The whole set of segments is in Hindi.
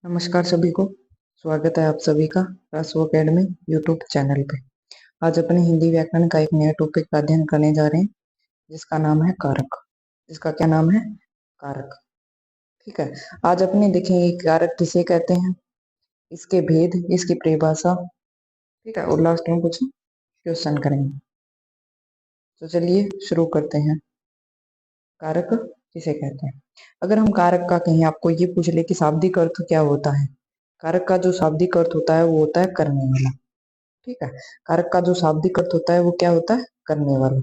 नमस्कार सभी को। स्वागत है आप सभी का रासो अकेडमी यूट्यूब चैनल पे। आज अपने हिंदी व्याकरण का एक नया टॉपिक का अध्ययन करने जा रहे हैं जिसका नाम है कारक। जिसका क्या नाम है? कारक। ठीक है। आज अपने देखेंगे कारक किसे कहते हैं, इसके भेद, इसकी परिभाषा। ठीक है। और लास्ट में कुछ क्वेश्चन करेंगे। तो चलिए शुरू करते हैं। कारक किसे कहते हैं? अगर हम कारक का कहीं आपको ये पूछ ले कि शाब्दिक अर्थ क्या होता है, कारक का जो शाब्दिक अर्थ होता है वो होता है करने वाला। ठीक है। कारक का जो शाब्दिक अर्थ होता है वो क्या होता है? करने वाला।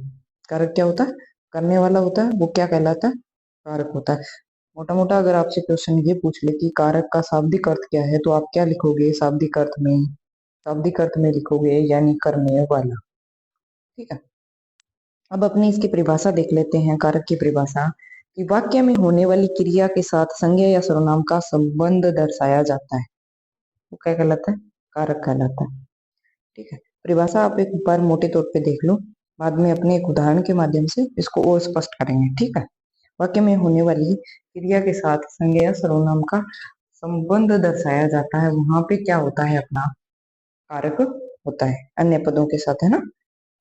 कारक क्या होता है? करने वाला होता है। वो क्या कहलाता है? कारक होता है। मोटा मोटा अगर आपसे क्वेश्चन ये पूछ ले कि कारक का शाब्दिक अर्थ क्या है, तो आप क्या लिखोगे शाब्दिक अर्थ में? शाब्दिक अर्थ में लिखोगे यानी करने वाला। ठीक है। अब अपने इसकी परिभाषा देख लेते हैं। कारक की परिभाषा कि वाक्य में होने वाली क्रिया के साथ संज्ञा या सर्वनाम का संबंध दर्शाया जाता है, वो क्या कहलाता है? कारक कहलाता है। ठीक है। परिभाषा आप एक बार मोटे तौर पे देख लो, बाद में अपने एक उदाहरण के माध्यम से इसको और स्पष्ट करेंगे। ठीक है। वाक्य में होने वाली क्रिया के साथ संज्ञा या सर्वनाम का संबंध दर्शाया जाता है, वहां पे क्या होता है? अपना कारक होता है, अन्य पदों के साथ, है ना।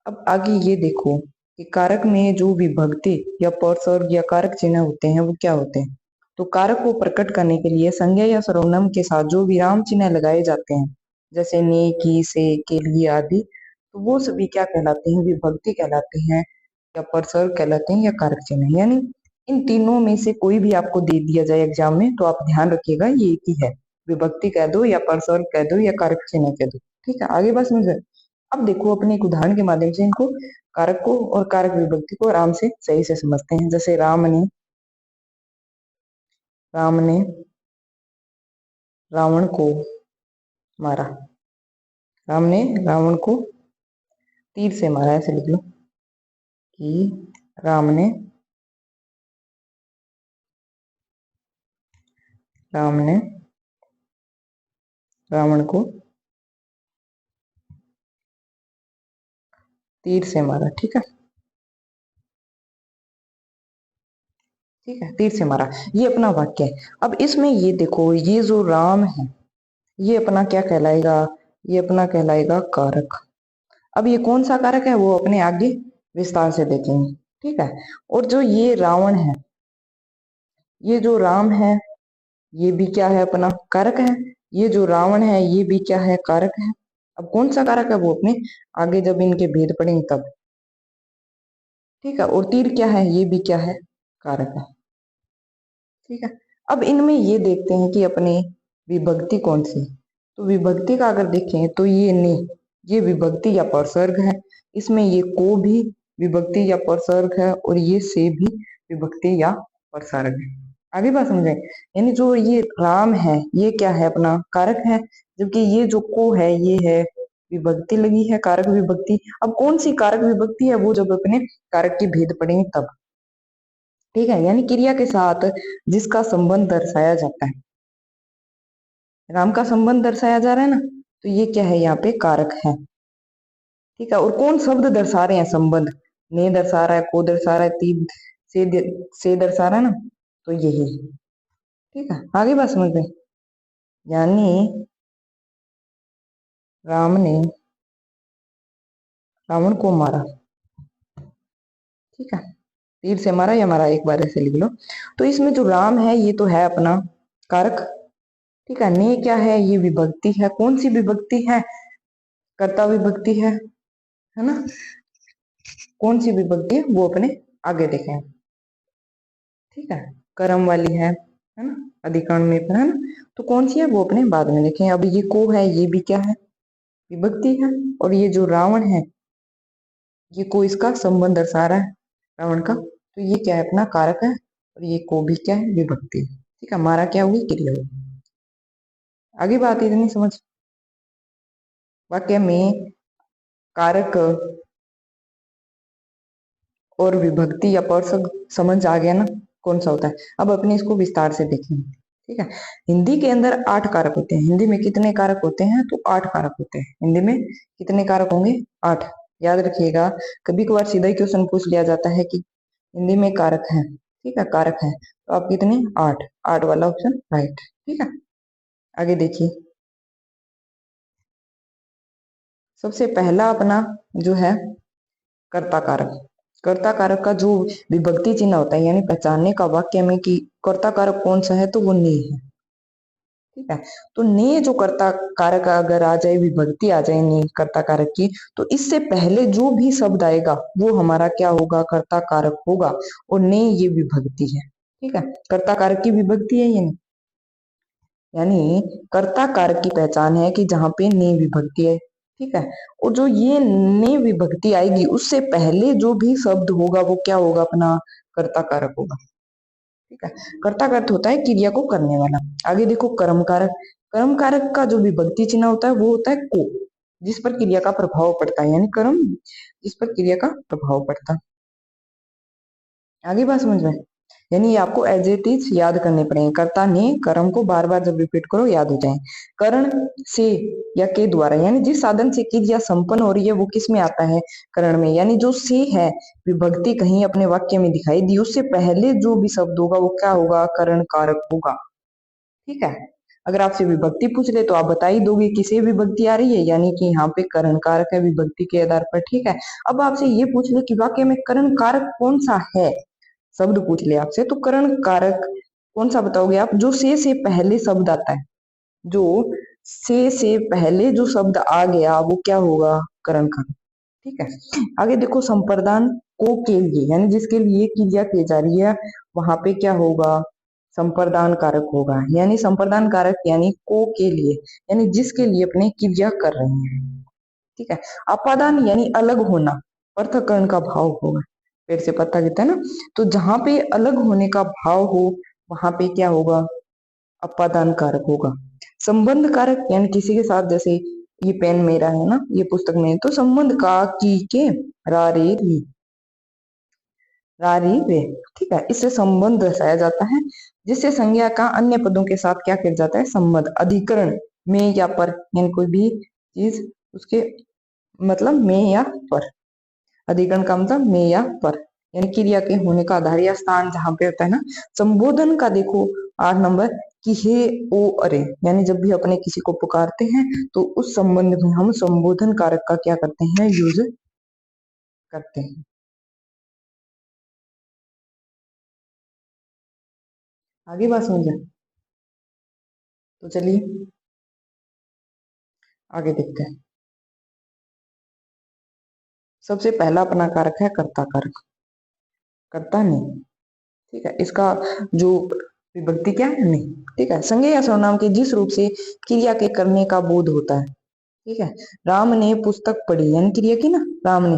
अब आगे ये देखो कि कारक में जो विभक्ति या उपसर्ग या कारक चिन्ह होते हैं वो क्या होते हैं। तो कारक को प्रकट करने के लिए संज्ञा या सर्वनाम के साथ जो विराम चिन्ह लगाए जाते हैं, जैसे ने, की, से, के लिए आदि, तो वो सभी क्या कहलाते हैं? विभक्ति कहलाते हैं, या उपसर्ग कहलाते हैं, या कारक चिन्ह। यानी इन तीनों में से कोई भी आपको दे दिया जाए एग्जाम में तो आप ध्यान रखिएगा ये एक ही है। विभक्ति कह दो या उपसर्ग कह दो या कारक चिन्ह कह दो। ठीक है। आगे बात समझ। अब देखो अपने एक उदाहरण के माध्यम से इनको कारक को और कारक विभक्ति को आराम से सही से समझते हैं। जैसे राम ने रावण को मारा। राम ने रावण को तीर से मारा। ऐसे लिख लो कि राम ने रावण को तीर से मारा। ठीक है। ठीक है, तीर से मारा, ये अपना वाक्य है। अब इसमें ये देखो, ये जो राम है ये अपना क्या कहलाएगा? ये अपना कहलाएगा कारक। अब ये कौन सा कारक है वो अपने आगे विस्तार से देखेंगे। ठीक है। और जो ये रावण है, ये जो राम है, ये भी क्या है? अपना कारक है। ये जो रावण है ये भी क्या है? कारक है। अब कौन सा कारक है वो अपने आगे जब इनके भेद पढ़ेंगे तब। ठीक है। और तीर क्या है? ये भी क्या है? कारक है। ठीक है। अब इनमें ये देखते हैं कि अपने विभक्ति कौन सी। तो विभक्ति का अगर देखें तो ये ने, ये विभक्ति या परसर्ग है। इसमें ये को भी विभक्ति या परसर्ग है, और ये से भी विभक्ति या परसर्ग है। आगे बात समझे। यानी जो ये राम है ये क्या है? अपना कारक है। जबकि ये जो को है ये है विभक्ति लगी है, कारक विभक्ति। अब कौन सी कारक विभक्ति है वो जब अपने कारक के भेद पढ़ेंगे तब। ठीक है। यानी क्रिया के साथ जिसका संबंध दर्शाया जाता है, राम का संबंध दर्शाया जा रहा है ना, तो ये क्या है? यहाँ पे कारक है। ठीक है। और कौन शब्द दर्शा रहे हैं संबंध? ने दर्शा रहा है, को दर्शा रहा है, तीन से दर्शा रहा है ना, तो यही। ठीक है। आगे बात समझ में। यानी राम ने रावण को मारा। ठीक है। तीर से मारा या मारा, एक बार ऐसे लिख लो। तो इसमें जो राम है ये तो है अपना कारक। ठीक है। ने क्या है? ये विभक्ति है। कौन सी विभक्ति है? कर्ता विभक्ति है ना। कौन सी विभक्ति है वो अपने आगे देखें। ठीक है। कर्म वाली है ना, अधिकरण में है ना। तो कौन सी है वो अपने बाद में देखें। अब ये को है, ये भी क्या है? विभक्ति है। और ये जो रावण है ये को इसका संबंध दर्शा रहा है रावण का, तो ये क्या है? अपना कारक है। और ये को भी क्या है? विभक्ति है। ठीक है। हमारा क्या हुई? क्रिया हुई। आगे बात इतनी समझ। वाक्य में कारक और विभक्ति या परसर्ग समझ आ गया ना कौन सा होता है। अब अपने इसको विस्तार से देखेंगे। ठीक है। हिंदी के अंदर 8 कारक होते हैं। हिंदी में कितने कारक होते हैं? तो 8 कारक होते हैं। हिंदी में कितने कारक होंगे? 8। याद रखिएगा। कभी कभार सीधा ही क्वेश्चन पूछ लिया जाता है कि हिंदी में कारक है। ठीक है, कारक है, तो आप कितने? 8। 8 वाला ऑप्शन राइट। ठीक है। आगे देखिए, सबसे पहला अपना जो है कर्ता कारक। कर्ता कारक का जो विभक्ति चिन्ह होता है, यानी पहचानने का वाक्य में कि कर्ता कारक कौन सा है, तो वो ने है। ठीक है, तो ने जो कर्ता कारक अगर आ जाए, विभक्ति आ जाए ने कर्ता कारक की, तो इससे पहले जो भी शब्द आएगा वो हमारा क्या होगा, कर्ता कारक होगा। और ने ये विभक्ति है। ठीक है, कर्ता कारक की विभक्ति है ये, यानी कर्ता कारक की पहचान है कि जहां पे ने विभक्ति है। ठीक है, और जो ये ने विभक्ति आएगी उससे पहले जो भी शब्द होगा वो क्या होगा, अपना कर्ता कारक होगा। ठीक है, कर्ता का अर्थ होता है क्रिया को करने वाला। आगे देखो कर्म कारक। कर्म कारक का जो विभक्ति चिन्ह होता है वो होता है को, जिस पर क्रिया का प्रभाव पड़ता है, यानी कर्म जिस पर क्रिया का प्रभाव पड़ता है। आगे बात समझ में, यानी ये आपको एज इट इज याद करने पड़ेंगे। कर्ता ने कर्म को बार बार जब रिपीट करो याद हो जाए। करण से या के द्वारा, यानी जिस साधन से क्रिया संपन्न हो रही है वो किस में आता है, करण में। यानी जो से है विभक्ति कहीं अपने वाक्य में दिखाई दी, उससे पहले जो भी शब्द होगा वो क्या होगा, करण कारक होगा। ठीक है, अगर आपसे विभक्ति पूछ ले तो आप बता ही दोगे किसे विभक्ति आ रही है, यानी कि यहाँ पे करण कारक है विभक्ति के आधार पर। ठीक है, अब आपसे ये पूछ ले कि वाक्य में करण कारक कौन सा है, शब्द पूछ ले आपसे, तो करण कारक कौन सा बताओगे आप, जो से पहले शब्द आता है। जो से पहले जो शब्द आ गया वो क्या होगा, करण कारक। ठीक है, आगे देखो संप्रदान को के लिए, यानी जिसके लिए क्रिया की जा रही है वहां पे क्या होगा, संप्रदान कारक होगा। यानी संप्रदान कारक यानी को के लिए, यानी जिसके लिए अपने क्रिया कर रहे हैं। ठीक है, अपादान यानी अलग होना, पृथक्करण का भाव होगा। फिर से पता कहता है ना, तो जहां पे अलग होने का भाव हो वहां पे क्या होगा, अपादान कारक होगा। संबंध कारक यानी किसी के साथ, जैसे ये पेन मेरा है ना, ये पुस्तक में है, तो संबंध का की के रा रे री, रा री रे। ठीक है, इससे संबंध दर्शाया जाता है, जिससे संज्ञा का अन्य पदों के साथ क्या किया जाता है, संबंध। अधिकरण में या पर, यानी कोई भी चीज उसके मतलब में या पर। अधिकरण का मतलब में या पर, यानी क्रिया के होने का आधार या स्थान जहां पे होता है ना। संबोधन का देखो 8 नंबर, कि हे ओ अरे, यानी जब भी अपने किसी को पुकारते हैं तो उस संबंध में हम संबोधन कारक का क्या करते हैं, यूज करते हैं। आगे बात समझे, तो चलिए आगे देखते हैं। सबसे पहला अपना कारक है कर्ता कारक, कर्ता नहीं। ठीक है, इसका जो विभक्ति क्या है, नहीं। ठीक है, संज्ञा या सर्वनाम के जिस रूप से क्रिया के करने का बोध होता है। ठीक है, राम ने पुस्तक पढ़ी, यानी क्रिया की ना, राम ने।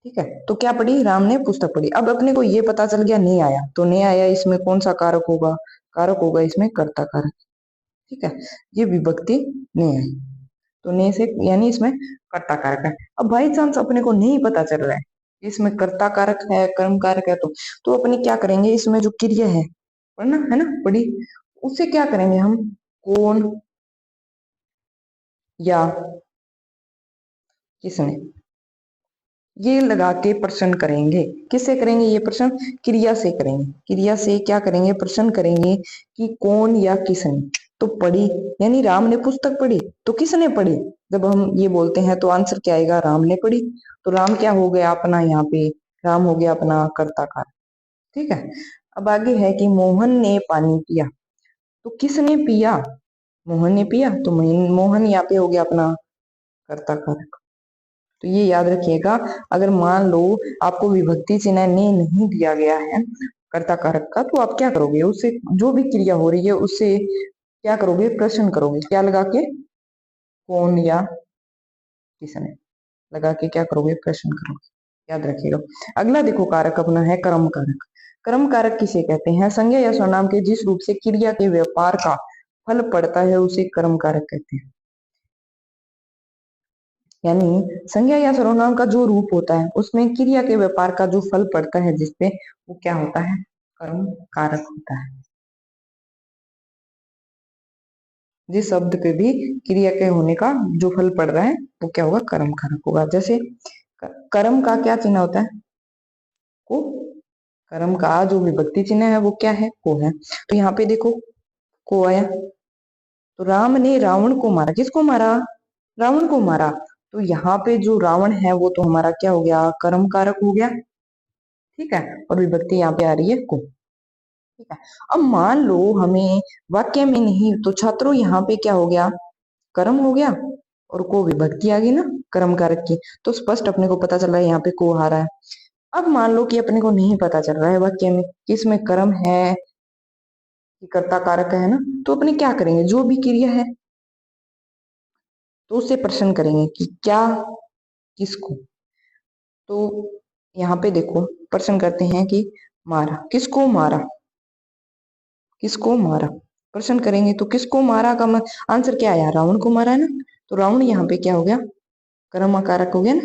ठीक है, तो क्या पढ़ी, राम ने पुस्तक पढ़ी। अब अपने को ये पता चल गया नहीं आया, तो नहीं आया इसमें कौन सा कारक होगा, कारक होगा इसमें कर्ता कारक। ठीक है, ये विभक्ति नहीं आई, तो ने से यानी इसमें कर्ता कारक है। अब बाई चांस अपने को नहीं पता चल रहा है इसमें कर्ता कारक है कर्म कारक है, तो अपने क्या करेंगे, इसमें जो क्रिया है पढ़ना है ना, पढ़ी, उससे क्या करेंगे हम, कौन या किसने, ये लगा के प्रश्न करेंगे। किससे करेंगे ये प्रश्न, क्रिया से करेंगे। क्रिया से क्या करेंगे, प्रश्न करेंगे कि कौन या किसने। तो पढ़ी, यानी राम ने पुस्तक पढ़ी, तो किसने पढ़ी। जब हम ये बोलते हैं तो आंसर क्या आएगा, राम ने पढ़ी। तो राम क्या हो गया अपना, यहाँ पे राम हो गया अपना कर्ता कारक। ठीक है, अब आगे है कि मोहन ने पानी पिया, तो किसने पिया, मोहन ने पिया, तो मोहन यहाँ पे हो गया अपना कर्ता कारक। तो ये याद रखिएगा, अगर मान लो आपको विभक्ति चिन्ह ने नहीं दिया गया है कर्ता कारक का, तो आप क्या करोगे, उससे जो भी क्रिया हो रही है उससे क्या करोगे, प्रश्न करोगे, क्या लगा के, कौन या किसने लगा के क्या करोगे, प्रश्न करोगे। याद रखिएगा। अगला देखो कारक अपना है कर्म कारक। कर्म कारक किसे कहते हैं, संज्ञा या सर्वनाम के जिस रूप से क्रिया के व्यापार का फल पड़ता है उसे कर्म कारक कहते हैं। यानी संज्ञा या सर्वनाम का जो रूप होता है उसमें क्रिया के व्यापार का जो फल पड़ता है जिसपे, वो क्या होता है, कर्म कारक होता है। जिस शब्द पे भी क्रिया के होने का जो फल पड़ रहा है वो क्या होगा, कर्म कारक होगा। जैसे कर्म का क्या चिन्ह होता है, को। कर्म का जो विभक्ति चिन्ह है वो क्या है, को है। तो यहाँ पे देखो को आया, तो राम ने रावण को मारा। किसको मारा? रावण को मारा। तो यहाँ पे जो रावण है वो तो हमारा क्या हो गया? कर्म कारक हो गया। ठीक है, और विभक्ति यहाँ पे आ रही है को। ठीक है, अब मान लो हमें वाक्य में नहीं, तो छात्रों यहाँ पे क्या हो गया? कर्म हो गया और को विभक्ति आ गई ना कर्म कारक की, तो स्पष्ट अपने को पता चल रहा है यहाँ पे को आ रहा है। अब मान लो कि अपने को नहीं पता चल रहा है वाक्य में किसमें कर्म है कि कर्ता कारक है ना, तो अपने क्या करेंगे? जो भी क्रिया है तो उससे प्रश्न करेंगे कि क्या, किसको। तो यहाँ पे देखो प्रश्न करते हैं कि मारा, किसको मारा? किसको मारा प्रश्न करेंगे तो किसको मारा का आंसर क्या आया? रावण को मारा है ना। तो रावण यहाँ पे क्या हो गया? कर्म कारक हो गया ना,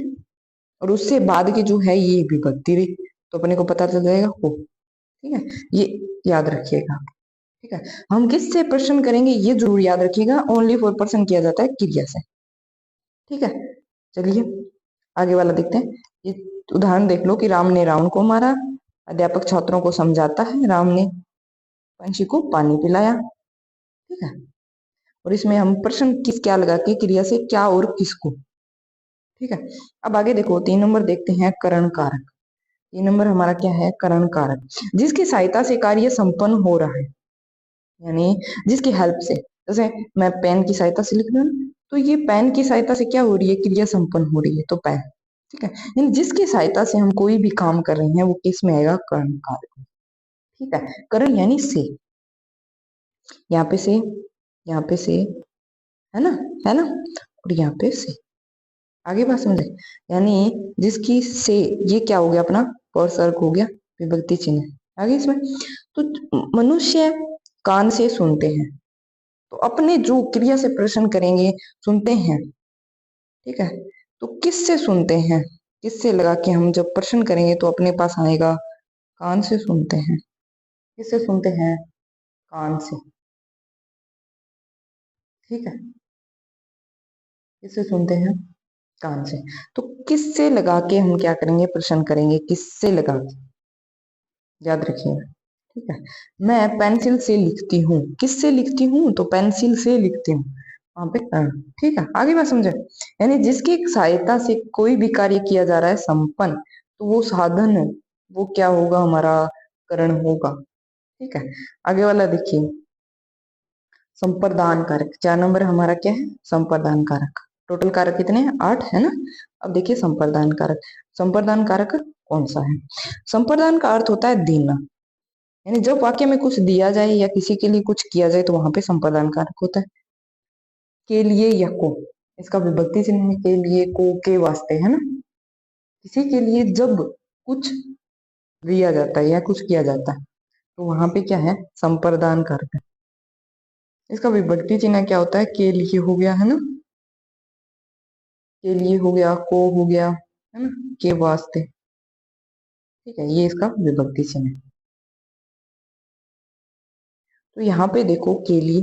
और उससे बाद की जो है ये विभक्ति रही, तो अपने को पता चल जाएगा हो। ठीक है, ये याद रखिएगा। ठीक है, हम किससे प्रश्न करेंगे ये जरूर याद रखिएगा, ओनली फॉर प्रश्न किया जाता है क्रिया से। ठीक है, चलिए आगे वाला देखते हैं। ये उदाहरण देख लो कि राम ने रावण को मारा। अध्यापक छात्रों को समझाता है, राम ने पंछी को पानी पिलाया। ठीक है, और इसमें हम प्रश्न किस क्या लगा के क्रिया से क्या और किसको। ठीक है, अब आगे देखो 3 नंबर देखते हैं करण कारक। 3 नंबर हमारा क्या है? करण कारक, जिसकी सहायता से कार्य संपन्न हो रहा है, यानी जिसकी हेल्प से। जैसे मैं पेन की सहायता से लिख रहा हूँ, तो ये पेन की सहायता से क्या हो रही है? क्रिया संपन्न हो रही है, तो पेन। ठीक है, यानी जिसकी सहायता से हम कोई भी काम कर रहे हैं वो किस में आएगा? करण कारक। ठीक है, करण यानी से, यहाँ पे से, यहाँ पे से, है ना, है ना, और यहाँ पे से। आगे बात समझे? यानी जिसकी से, ये क्या हो गया? अपना उपसर्ग हो गया, विभक्ति चिन्ह आगे इसमें। तो मनुष्य कान से सुनते हैं, तो अपने जो क्रिया से प्रश्न करेंगे सुनते हैं। ठीक है, तो किससे सुनते हैं? किससे लगा के हम जब प्रश्न करेंगे तो अपने पास आएगा कान से सुनते हैं। किससे सुनते हैं? कान से। ठीक है, किससे सुनते हैं? कान से। तो किससे लगा के हम क्या करेंगे? प्रश्न करेंगे किससे लगा के, याद रखिएगा। ठीक है, मैं पेंसिल से लिखती हूँ। किससे लिखती हूँ? तो पेंसिल से लिखती हूँ, वहां पे कर्ण। ठीक है, आगे बात समझे? यानी जिसकी सहायता से कोई भी कार्य किया जा रहा है संपन्न, तो वो साधन वो क्या होगा? हमारा करण होगा। ठीक है, आगे वाला देखिए संप्रदान कारक। 4 नंबर हमारा क्या है? संप्रदान कारक। टोटल कारक कितने हैं? 8 है ना। अब देखिए संप्रदान कारक। संप्रदान कारक कौन सा है? संप्रदान का अर्थ होता है देना, यानी जब वाक्य में कुछ दिया जाए या किसी के लिए कुछ किया जाए तो वहां पे संप्रदान कारक होता है। के लिए या को, इसका विभक्ति चिन्ह है के लिए, को, के वास्ते, है ना। किसी के लिए जब कुछ दिया जाता है या कुछ किया जाता है तो वहां पे क्या है? संप्रदान कारक है। इसका विभक्ति चिन्ह क्या होता है? के लिए हो गया, है ना, के लिए हो गया, को हो गया, है ना, के वास्ते। ठीक है, ये इसका विभक्ति चिन्ह है। तो यहाँ पे देखो के लिए,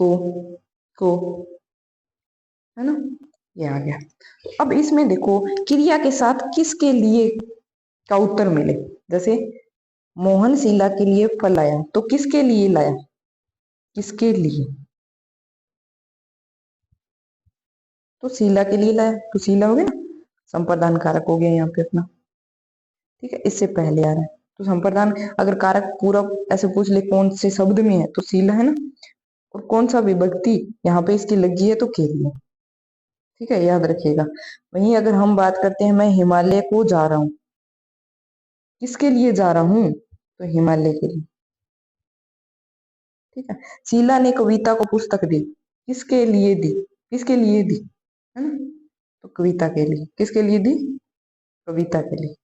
को, को, है ना, ये आ गया। अब इसमें देखो क्रिया के साथ किसके लिए का उत्तर मिले। जैसे मोहन शीला के लिए फल लाया, तो किसके लिए लाया? किसके लिए? तो शीला के लिए लाया, तो शीला हो गया ना, संप्रदान कारक हो गया यहाँ पे अपना। ठीक है, इससे पहले आ रहा है तो संप्रदान। अगर कारक पूरा ऐसे पूछ ले कौन से शब्द में है तो शीला है ना, और कौन सा विभक्ति यहाँ पे इसकी लगी है तो के लिए। ठीक है, याद रखिएगा। वहीं अगर हम बात करते हैं मैं हिमालय को जा रहा हूँ, किसके लिए जा रहा हूँ? तो हिमालय के लिए। ठीक है, शीला ने कविता को पुस्तक दी, किसके लिए दी? किसके लिए दी, है ना, तो कविता के लिए। किसके लिए दी? कविता के लिए।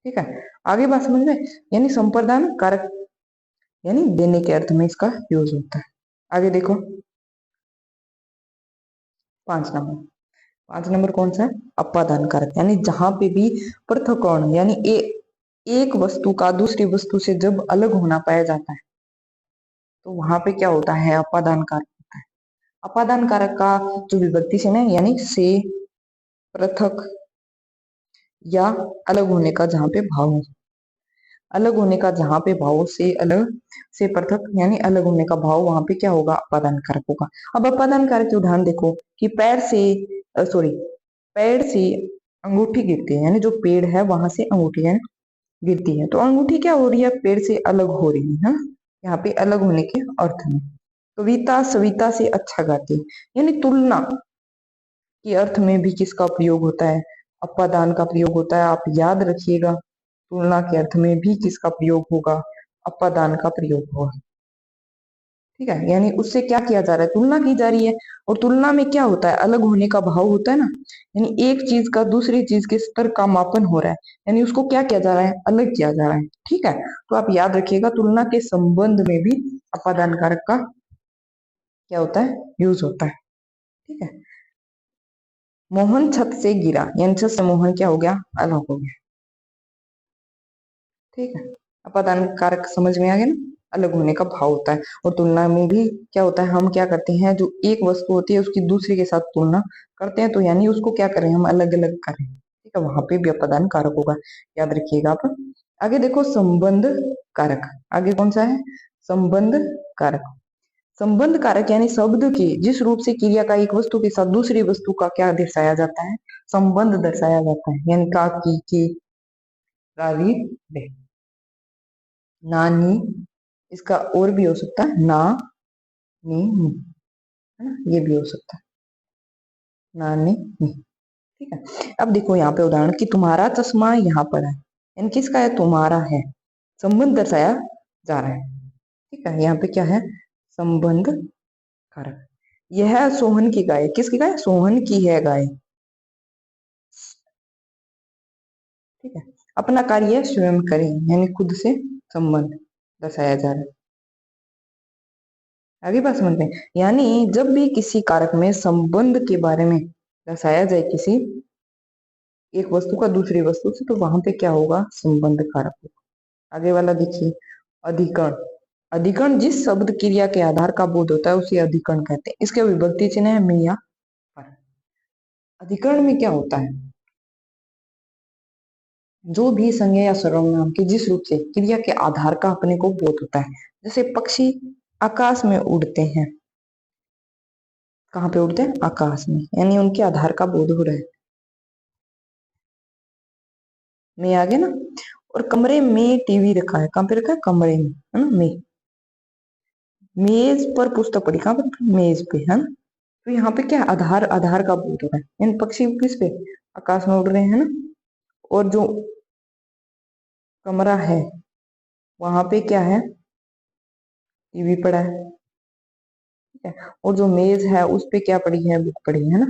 ठीक है, आगे बात समझ में? यानी संप्रदान कारक यानी देने के अर्थ में इसका यूज होता है। आगे देखो 5 नंबर। 5 नंबर कौन सा है? अपादान कारक, यानी जहां पे भी पृथक्करण यानी एक वस्तु का दूसरी वस्तु से जब अलग होना पाया जाता है तो वहां पे क्या होता है? अपादान कारक होता है। अपादान कारक का जो विभक्ति से है यानी से, पृथक या अलग होने का जहां पे भाव हो। अलग होने का जहां पे भाव से अलग से पृथक यानी अलग होने का भाव, वहां पे क्या होगा, अपादान कारक होगा। अब अपादान कारक के उदाहरण देखो कि पैर से सॉरी पेड़ से अंगूठी गिरती है, यानी जो पेड़ है वहां से अंगूठी है गिरती है, तो अंगूठी क्या हो रही है, पेड़ से अलग हो रही है ना, यहाँ पे अलग होने के अर्थ में। कविता सविता से अच्छा गाती, यानी तुलना के अर्थ में भी किसका प्रयोग होता है, अपादान का प्रयोग होता है। आप याद रखिएगा, तुलना के अर्थ में भी किसका प्रयोग होगा, अपादान का प्रयोग होगा। ठीक है, यानी उससे क्या किया जा रहा है, तुलना की जा रही है। और तुलना में क्या होता है, अलग होने का भाव होता है ना, यानी एक चीज का दूसरी चीज के स्तर का मापन हो रहा है, यानी उसको क्या किया जा रहा है, अलग किया जा रहा है। ठीक है, तो आप याद रखिएगा तुलना के संबंध में भी अपादान कारक का क्या होता है, यूज होता है। ठीक है, मोहन छत से गिरा, यानी छत से मोहन क्या हो गया, अलग हो गया। ठीक है, अपादान कारक समझ में आ गया ना, अलग होने का भाव होता है। और तुलना में भी क्या होता है, हम क्या करते हैं, जो एक वस्तु होती है उसकी दूसरे के साथ तुलना करते हैं, तो यानी उसको क्या करें, हम अलग अलग करें। ठीक है, वहां पे भी अपादान कारक होगा, याद रखिएगा आप। आगे देखो संबंध कारक, आगे कौन सा है, संबंध कारक। संबंध कारक यानी शब्द के जिस रूप से क्रिया का एक वस्तु के साथ दूसरी वस्तु का क्या दर्शाया जाता है, संबंध दर्शाया जाता है। यानी का, की, रारी, रे, नानी, इसका और भी हो सकता है ना, नी, नी, है ना, ये भी हो सकता है नानी, नी। ठीक है, अब देखो यहाँ पे उदाहरण कि तुम्हारा चश्मा यहाँ पर है, यानी किसका है, तुम्हारा है, संबंध दर्शाया जा रहा है। ठीक है, यहाँ पे क्या है, संबंध कारक। यह सोहन की गाय, किसकी गाय, सोहन की है गाय। ठीक है, अपना कार्य स्वयं करें, यानी खुद से संबंध दर्शाया जा रहा है। आगे बात समझते हैं, यानी जब भी किसी कारक में संबंध के बारे में दर्शाया जाए किसी एक वस्तु का दूसरी वस्तु से, तो वहां पे क्या होगा, संबंध कारक होगा। आगे वाला देखिए, अधिकरण। अधिकरण जिस शब्द क्रिया के आधार का बोध होता है उसे अधिकरण कहते हैं। इसके विभक्ति चिन्ह है में या पर। अधिकरण में क्या होता है, जो भी संज्ञा या सर्वनाम के जिस रूप से क्रिया के आधार का अपने को बोध होता है, जैसे पक्षी आकाश में उड़ते हैं, कहाँ पे उड़ते हैं, आकाश में, यानी उनके आधार का बोध हो रहा है, में आगे ना। और कमरे में टीवी रखा है, कहाँ पे रखा है, कमरे में, है ना, में। मेज पर पुस्तक पड़ी, कहाँ पर, मेज पे, है ना। तो यहाँ पे क्या है, आधार, आधार का बोध हो रहा है, यानी पक्षी किस पे, आकाश में उड़ रहे हैं ना। और जो कमरा है वहां पे क्या है, टीवी पड़ा है। ठीक है, और जो मेज है उस पे क्या पड़ी है, बुक पड़ी है ना।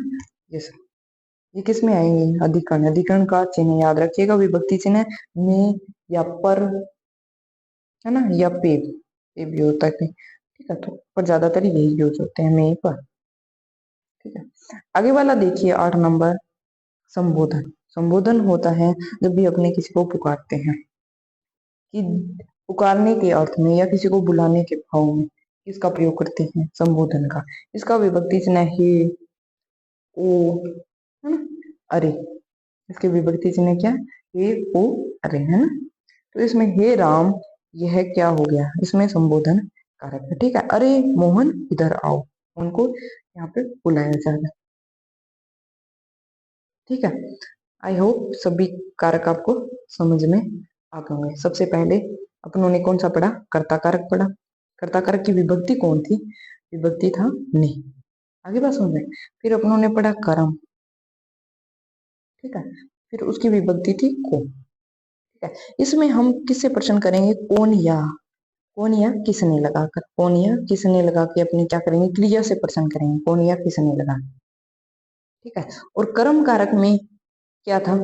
ये सब ये किस में आएंगे, अधिकरण। अधिकरण का चिन्ह याद रखिएगा, विभक्ति चिन्ह है में या पर, है ना, या पे भी होता है। ठीक है, तो पर ज्यादातर यही यूज होते हैं, में पर। ठीक है, आगे वाला देखिए 8 नंबर, संबोधन। संबोधन होता है जब भी अपने किसी को पुकारते हैं, कि पुकारने के अर्थ में या किसी को बुलाने के भाव में किसका प्रयोग करते हैं, संबोधन का। इसका विभक्ति चिन्ह है हे, ओ, है ना, अरे। इसके विभक्ति चिन्ह क्या है, हे, ओ, अरे, है ना। तो इसमें हे राम, यह क्या हो गया, इसमें संबोधन कारक है। ठीक है, अरे मोहन इधर आओ, उनको यहाँ पे बुलाया जा रहा है। ठीक है, आई होप सभी कारक आपको समझ में आ गए होंगे। सबसे पहले अपनों ने कौन सा पढ़ा, कर्ता कारक पढ़ा। कर्ता कारक की विभक्ति कौन थी, विभक्ति था ने। आगे बात समझ में। फिर अपनों ने पढ़ा कर्म। ठीक है, फिर उसकी विभक्ति थी को। ठीक है, इसमें हम किससे प्रश्न करेंगे, कौन या, कौन या किसने लगाकर, कौन या किसने लगा के अपने क्या करेंगे, क्रिया से प्रश्न करेंगे, कौन या किसने लगा। ठीक है, और कर्म कारक में क्या था,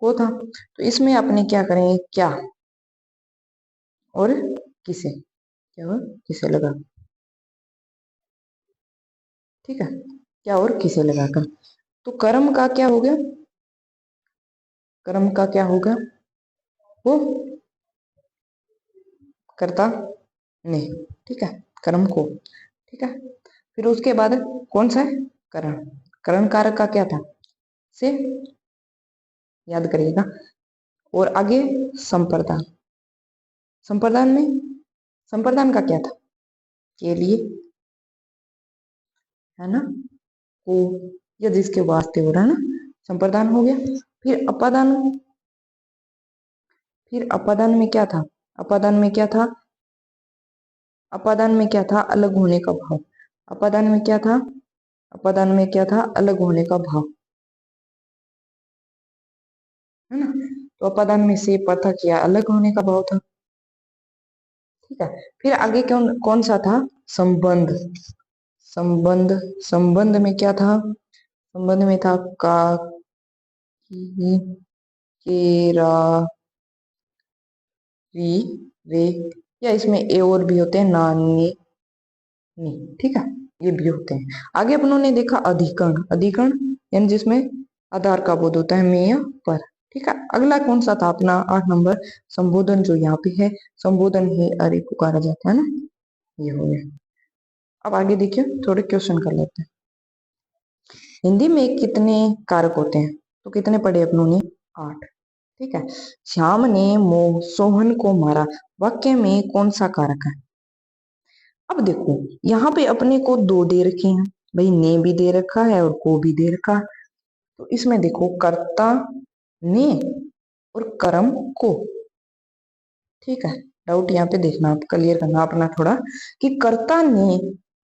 को था, तो इसमें अपने क्या करेंगे, क्या और किसे, क्या और किसे लगा। ठीक है, क्या और किसे लगाकर, तो कर्म का क्या हो गया, कर्म का क्या होगा, वो कर्ता ने। ठीक है, कर्म को। ठीक है, फिर उसके बाद कौन सा है, करण। करण कारक का क्या था, से, याद करिएगा, और आगे संप्रदान। संप्रदान का क्या था? के लिए, है ना, को या जिसके वास्ते हो रहा है ना, संप्रदान हो गया। फिर अपादान, में क्या था? अपादान में क्या था? अपादान में क्या था? अलग होने का भाव। अपादान में क्या था? अपादान में क्या था? अलग होने का भाव, है ना। तो अपादान में से पृथक या अलग होने का भाव था। ठीक है। फिर आगे कौन सा था? संबंध। संबंध, में क्या था? संबंध में था का, की, केरा, री, रे, या इसमें ए और भी होते हैं, नानी, नहीं। ठीक है, ये भी होते हैं। आगे अपनों ने देखा अधिकरण। अधिकरण यानी जिसमें आधार का बोध होता है, में या पर। ठीक है। अगला कौन सा था अपना? 8 नंबर, संबोधन, जो यहाँ पे है संबोधन है, अरे पुकारा जाता है ना, ये हो गया। अब आगे देखिए, थोड़े क्वेश्चन कर लेते हैं। हिंदी में कितने कारक होते हैं? तो कितने पढ़े अपनों ने? 8। ठीक है। श्याम ने सोहन को मारा, वाक्य में कौन सा कारक है? अब देखो, यहाँ पे अपने को 2 दे रखे हैं भाई, ने भी दे रखा है और को भी दे रखा है। तो इसमें देखो, कर्ता ने और कर्म को। ठीक है, डाउट यहाँ पे देखना, आप क्लियर करना अपना थोड़ा, कि कर्ता ने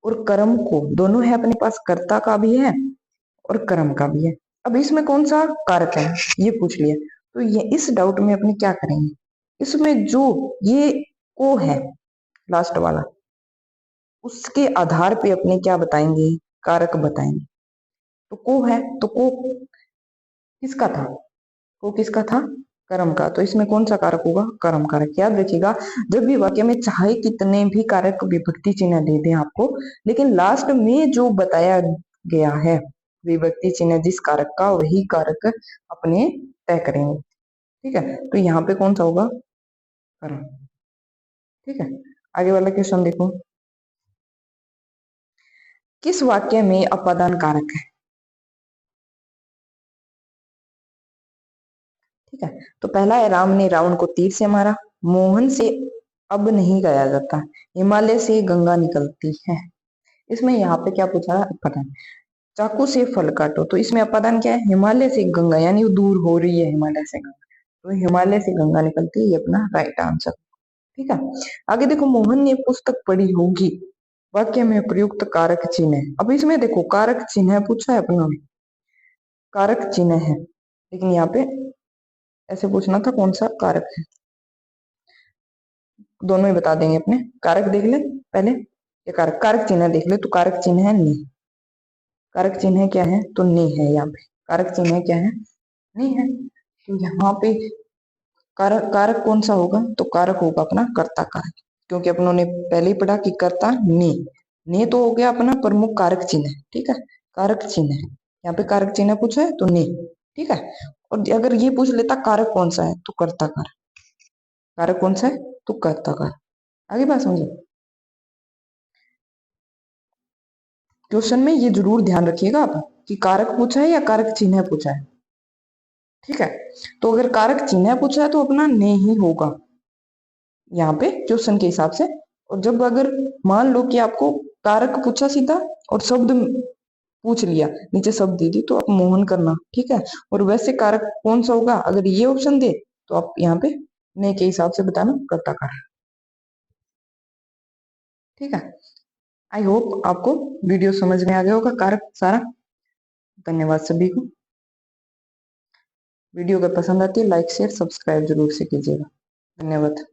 और कर्म को दोनों है अपने पास, कर्ता का भी है और कर्म का भी है। अब इसमें कौन सा कारक है ये पूछ लिया, तो ये इस डाउट में अपने क्या करेंगे, इसमें जो ये को है लास्ट वाला, उसके आधार पे अपने क्या बताएंगे? कारक बताएंगे। तो को है, तो को किसका था? को किसका था? कर्म का। तो इसमें कौन सा कारक होगा? कर्म कारक। याद रखिएगा, जब भी वाक्य में चाहे कितने भी कारक विभक्ति चिन्ह दे दें आपको, लेकिन लास्ट में जो बताया गया है विभक्ति चिन्ह जिस कारक का, वही कारक अपने तय करेंगे। ठीक है, तो यहाँ पे कौन सा होगा? कर्म। ठीक है, आगे वाला क्वेश्चन देखो, किस वाक्य में अपादान कारक है? ठीक है, तो पहला है, राम ने रावण को तीर से मारा, मोहन से अब नहीं गया जाता, हिमालय से गंगा निकलती है। इसमें यहाँ पे क्या पूछा? अपादान। चाकू से फल काटो, तो इसमें अपादान क्या है? हिमालय से गंगा, यानी वो दूर हो रही है हिमालय से गंगा, तो हिमालय से गंगा निकलती है, ये अपना राइट आंसर। ठीक है, आगे देखो, मोहन ने पुस्तक पढ़ी होगी, वाक्य में प्रयुक्त कारक चिन्ह है। अब इसमें देखो, कारक चिन्ह पूछा है अपनों ने, कारक चिन्ह है, लेकिन यहाँ पे ऐसे पूछना था कौन सा कारक है, दोनों ही बता देंगे अपने। कारक देख ले पहले, ये कारक, कारक चिन्ह देख ले, तो कारक चिन्ह है ने। कारक चिन्ह क्या है? तो ने है यहाँ पे। कारक चिन्ह क्या है? नहीं है। तो यहाँ पे कारक, कारक कौन सा होगा? तो कारक होगा अपना कर्ता कारक, क्योंकि अपनों ने पहले ही पढ़ा कि कर्ता ने तो हो गया अपना प्रमुख कारक चिन्ह। ठीक है, कारक चिन्ह है, यहाँ पे कारक चिन्ह पूछा है तो ने। ठीक है, और अगर ये पूछ लेता कारक कौन सा है, तो कर्ता कारक। कारक कौन सा है? तो कर्ता कारक। आगे बात समझो, क्वेश्चन में ये जरूर ध्यान रखिएगा आप कि कारक पूछा है या कारक चिन्ह पूछा है। ठीक है, तो अगर कारक चिन्ह पूछा है तो अपना ने ही होगा यहाँ पे क्वेश्चन के हिसाब से। और जब अगर मान लो कि आपको कारक पूछा सीधा और शब्द पूछ लिया, नीचे शब्द दे दी, तो आप मोहन करना। ठीक है, और वैसे कारक कौन सा होगा, अगर ये ऑप्शन दे तो आप यहाँ पे ने के हिसाब से बताना कर्ता कारक। ठीक है, आई होप आपको वीडियो समझ में आ गया होगा, कारक सारा। धन्यवाद सभी को। वीडियो अगर पसंद आती है, लाइक शेयर सब्सक्राइब जरूर से कीजिएगा। धन्यवाद।